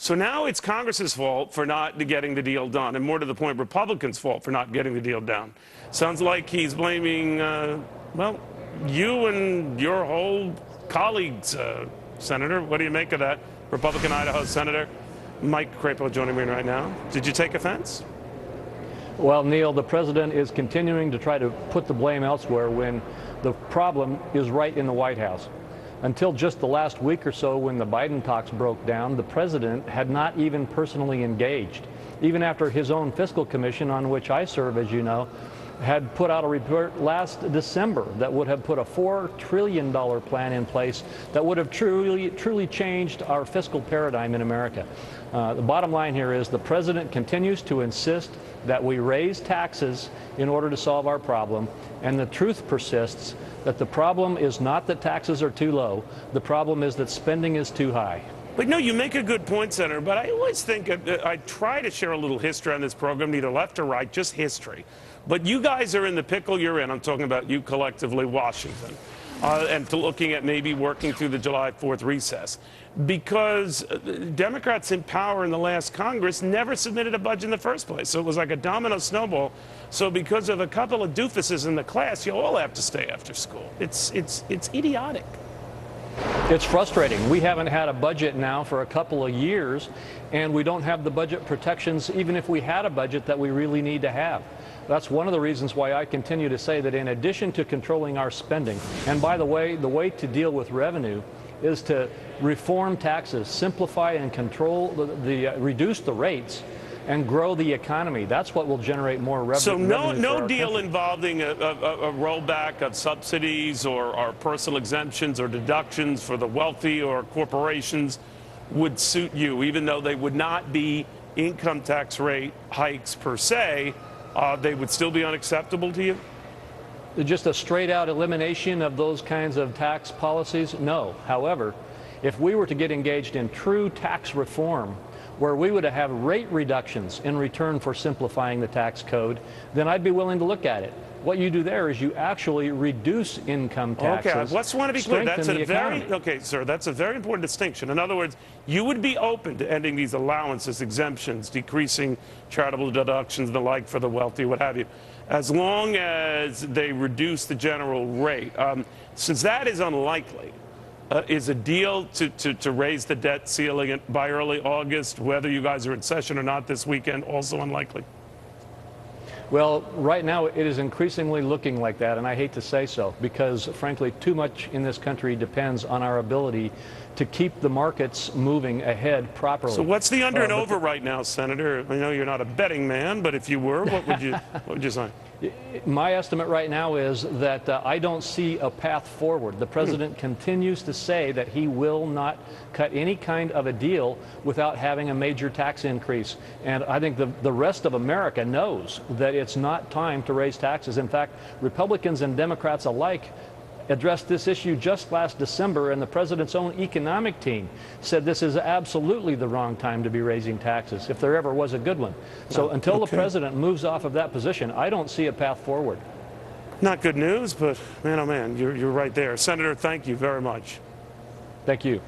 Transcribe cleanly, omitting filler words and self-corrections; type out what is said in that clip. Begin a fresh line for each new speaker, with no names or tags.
So now it's Congress's fault for not getting the deal done, and more to the point, Republicans' fault for not getting the deal done. Sounds like he's blaming, well, you and your whole colleagues, Senator. What do you make of that? Republican Idaho Senator Mike Crapo joining me right now. Did you take offense?
Well, Neil, the president is continuing to try to put the blame elsewhere when the problem is right in the White House. Until just the last week or so, when the Biden talks broke down, the president had not even personally engaged. Even after his own fiscal commission, on which I serve, as you know, had put out a report last December that would have put a $4 trillion plan in place that would have truly changed our fiscal paradigm in America. The bottom line here is the president continues to insist that we raise taxes in order to solve our problem, and the truth persists that the problem is not that taxes are too low, the problem is that spending is too high.
But no, you make a good point, Senator, but I always think, I try to share a little history on this program, neither left or right, just history. But you guys are in the pickle you're in. I'm talking about you collectively, Washington, and looking at maybe working through the July 4th recess. Because Democrats in power in the last Congress never submitted a budget in the first place. So it was like a domino snowball. So because of a couple of doofuses in the class, you all have to stay after school. It's idiotic.
It's frustrating. We haven't had a budget now for a couple of years, and we don't have the budget protections, even if we had a budget, that we really need to have. That's one of the reasons why I continue to say that in addition to controlling our spending, and by the way to deal with revenue is to reform taxes, simplify and control reduce the rates, and grow the economy. That's what will generate more revenue.
So no deal involving a rollback of subsidies or personal exemptions or deductions for the wealthy or corporations would suit you, even though they would not be income tax rate hikes per se. They would still be unacceptable to you?
Just a straight-out elimination of those kinds of tax policies? No. However, if we were to get engaged in true tax reform, where we would have rate reductions in return for simplifying the tax code, then I'd be willing to look at it. What you do there is you actually reduce income taxes.
Okay, I just want to be clear. That's a that's a very important distinction. In other words, you would be open to ending these allowances, exemptions, decreasing charitable deductions and the like for the wealthy, what have you, as long as they reduce the general rate. Since that is unlikely, is a deal to raise the debt ceiling by early August, whether you guys are in session or not this weekend, also unlikely?
Well, right now it is increasingly looking like that, and I hate to say so, because frankly too much in this country depends on our ability to keep the markets moving ahead properly.
So what's the under and over right now, Senator? I know you're not a betting man, but if you were, what would you say?
My estimate right now is that I don't see a path forward. The president continues to say that he will not cut any kind of a deal without having a major tax increase. And I think the rest of America knows that it's not time to raise taxes. In fact, Republicans and Democrats alike addressed this issue just last December, and the president's own economic team said this is absolutely the wrong time to be raising taxes, if there ever was a good one. So until the president moves off of that position, I don't see a path forward.
Not good news, but man, oh man, you're right there. Senator, thank you very much.
Thank you.